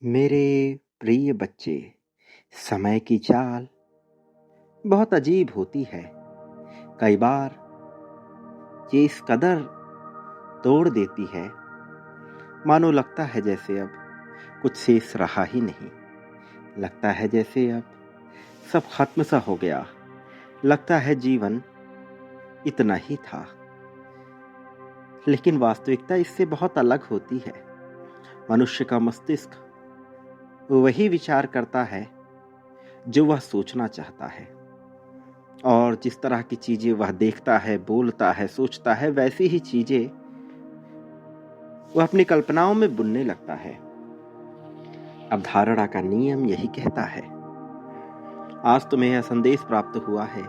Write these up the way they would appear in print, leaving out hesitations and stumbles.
मेरे प्रिय बच्चे, समय की चाल बहुत अजीब होती है। कई बार ये इस कदर तोड़ देती है, मानो लगता है जैसे अब कुछ शेष रहा ही नहीं। लगता है जैसे अब सब खत्म सा हो गया। लगता है जीवन इतना ही था। लेकिन वास्तविकता इससे बहुत अलग होती है। मनुष्य का मस्तिष्क वही विचार करता है जो वह सोचना चाहता है, और जिस तरह की चीजें वह देखता है, बोलता है, सोचता है, वैसी ही चीजें वह अपनी कल्पनाओं में बुनने लगता है। अवधारणा का नियम यही कहता है। आज तुम्हें यह संदेश प्राप्त हुआ है,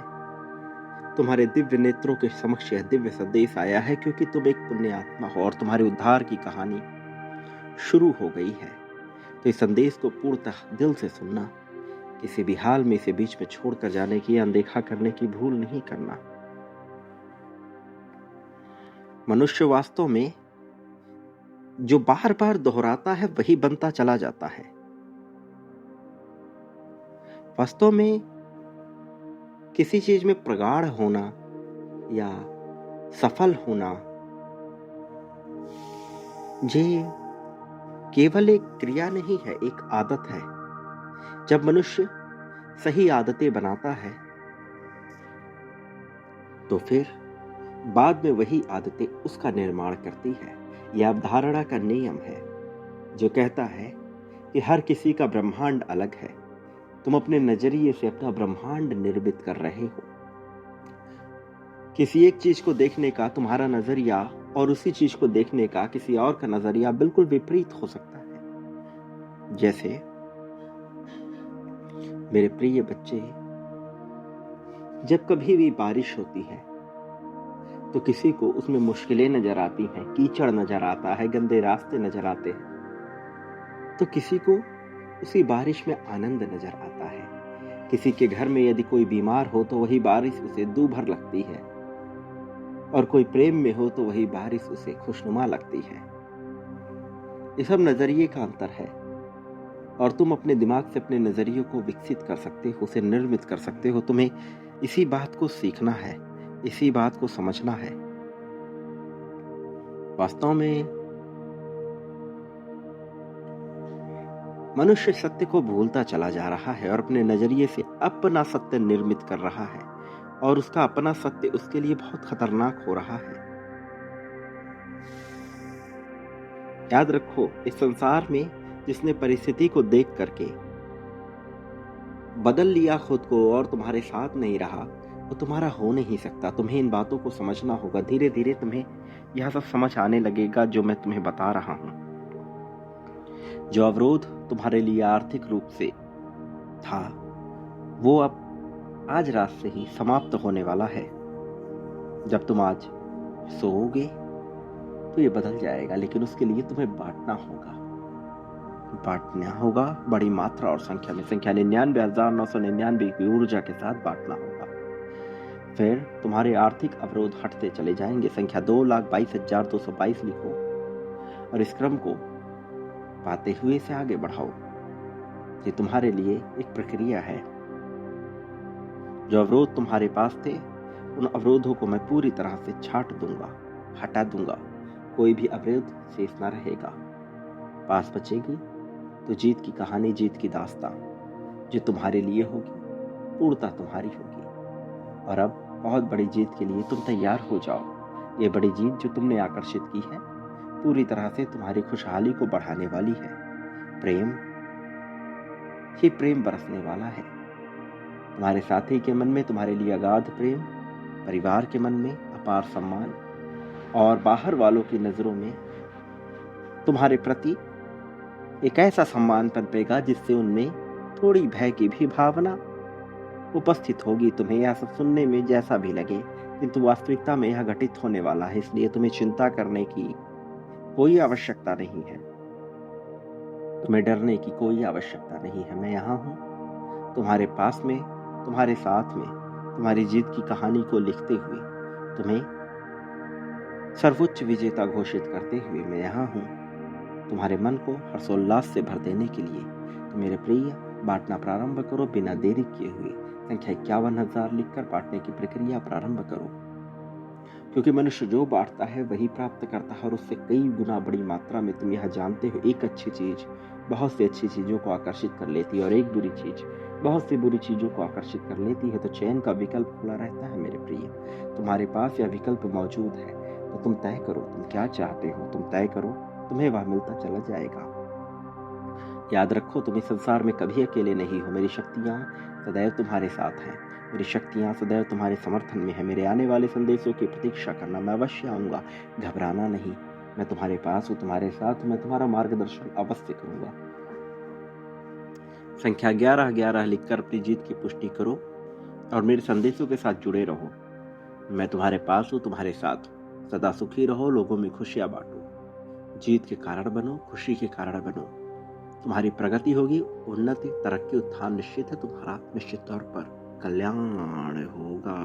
तुम्हारे दिव्य नेत्रों के समक्ष यह दिव्य संदेश आया है, क्योंकि तुम एक पुण्य आत्मा हो और तुम्हारे उद्धार की कहानी शुरू हो गई है। तो इस संदेश को पूर्णतः दिल से सुनना, किसी भी हाल में इसे बीच में छोड़कर जाने की, अनदेखा करने की भूल नहीं करना। मनुष्य वास्तव में जो बार बार दोहराता है वही बनता चला जाता है। वास्तव में किसी चीज में प्रगाढ़ होना या सफल होना ये केवल एक क्रिया नहीं है, एक आदत है। जब मनुष्य सही आदतें बनाता है तो फिर बाद में वही आदतें उसका निर्माण करती है। यह अवधारणा का नियम है जो कहता है कि हर किसी का ब्रह्मांड अलग है। तुम अपने नजरिए से अपना ब्रह्मांड निर्मित कर रहे हो। किसी एक चीज को देखने का तुम्हारा नजरिया और उसी चीज को देखने का किसी और का नजरिया बिल्कुल विपरीत हो सकता है। जैसे मेरे प्रिय बच्चे, जब कभी भी बारिश होती है तो किसी को उसमें मुश्किलें नजर आती हैं, कीचड़ नजर आता है, गंदे रास्ते नजर आते हैं, तो किसी को उसी बारिश में आनंद नजर आता है। किसी के घर में यदि कोई बीमार हो तो वही बारिश उसे दूभर लगती है, और कोई प्रेम में हो तो वही बारिश उसे खुशनुमा लगती है। ये सब नजरिए का अंतर है, और तुम अपने दिमाग से अपने नजरिए को विकसित कर सकते हो, उसे निर्मित कर सकते हो। तुम्हें इसी बात को सीखना है, इसी बात को समझना है। वास्तव में मनुष्य सत्य को भूलता चला जा रहा है और अपने नजरिए से अपना सत्य निर्मित कर रहा है, और उसका अपना सत्य उसके लिए बहुत खतरनाक हो रहा है। याद रखो, इस संसार में जिसने परिस्थिति को देख करके बदल लिया खुद को और तुम्हारे साथ नहीं रहा, वो तुम्हारा हो नहीं सकता। तुम्हें इन बातों को समझना होगा। धीरे धीरे तुम्हें यह सब समझ आने लगेगा जो मैं तुम्हें बता रहा हूं। जो अवरोध तुम्हारे लिए आर्थिक रूप से था, वो अब आज रात से ही समाप्त होने वाला है। जब तुम आज सोओगे तो ये बदल जाएगा, लेकिन उसके लिए तुम्हें बांटना होगा बड़ी मात्रा और संख्या में। संख्या 99,999 की ऊर्जा के साथ बांटना होगा। फिर तुम्हारे आर्थिक अवरोध हटते चले जाएंगे। संख्या 2,22,222 लिखो और इस क्रम को पाते हुए से आगे बढ़ाओ। ये तुम्हारे लिए एक प्रक्रिया है। जो अवरोध तुम्हारे पास थे, उन अवरोधों को मैं पूरी तरह से छाट दूंगा, हटा दूंगा। कोई भी अवरोध शेष न रहेगा। पास बचेगी तो जीत की कहानी, जीत की दास्तां जो तुम्हारे लिए होगी, पूर्णतः तुम्हारी होगी। और अब बहुत बड़ी जीत के लिए तुम तैयार हो जाओ। ये बड़ी जीत जो तुमने आकर्षित की है, पूरी तरह से तुम्हारी खुशहाली को बढ़ाने वाली है। प्रेम ही प्रेम बरसने वाला है। तुम्हारे साथी के मन में तुम्हारे लिए अगाध प्रेम, परिवार के मन में अपार सम्मान, और बाहर वालों की नजरों में तुम्हारे प्रति एक ऐसा सम्मान पनपेगा जिससे उनमें थोड़ी भय की भी भावना उपस्थित होगी। तुम्हें यह सब सुनने में जैसा भी लगे, किंतु वास्तविकता में यह घटित होने वाला है। इसलिए तुम्हें चिंता करने की कोई आवश्यकता नहीं है, तुम्हें डरने की कोई आवश्यकता नहीं है। मैं यहाँ हूँ तुम्हारे पास में, तुम्हारे साथ में, तुम्हारी जीत की कहानी को लिखते हुए, तुम्हें सर्वोच्च विजेता घोषित करते हुए मैं यहाँ हूँ। तुम्हारे मन को हर्षोल्लास से भर देने के लिए। तो मेरे प्रिय, बांटना प्रारंभ करो बिना देरी किए हुए। संख्या 51,000 लिखकर बांटने की प्रक्रिया प्रारंभ करो, क्योंकि मनुष्य जो बांटता है वही प्राप्त करता है, और उससे कई गुना बड़ी मात्रा में। तुम यह जानते हो, एक अच्छी चीज बहुत सी अच्छी चीजों को आकर्षित कर लेती है, और एक बुरी चीज बहुत सी बुरी चीजों को आकर्षित कर लेती है। तो चयन का विकल्प खुला रहता है मेरे प्रिय। तुम्हारे पास यह विकल्प मौजूद है, तो तुम तय करो तुम क्या चाहते हो। तुम तय करो, तुम्हें वह मिलता चला जाएगा। याद रखो, तुम इस संसार में कभी अकेले नहीं हो। मेरी शक्तियाँ सदैव तुम्हारे साथ हैं। मेरी शक्तियाँ सदैव तुम्हारे समर्थन में है। मेरे आने वाले संदेशों की प्रतीक्षा करना, मैं अवश्य आऊँगा। घबराना नहीं, मैं तुम्हारे पास हूँ, तुम्हारे साथ हूँ, मैं तुम्हारा मार्गदर्शन अवश्य करूँगा। संख्या 11,11 लिखकर अपनी जीत की पुष्टि करो और मेरे संदेशों के साथ जुड़े रहो। मैं तुम्हारे पास हूँ, तुम्हारे साथ हूँ। सदा सुखी रहो, लोगों में खुशियाँ बांटो। जीत के कारण बनो, खुशी के कारण बनो। तुम्हारी प्रगति होगी, उन्नति, तरक्की, उत्थान निश्चित है। तुम्हारा निश्चित तौर पर कल्याण होगा।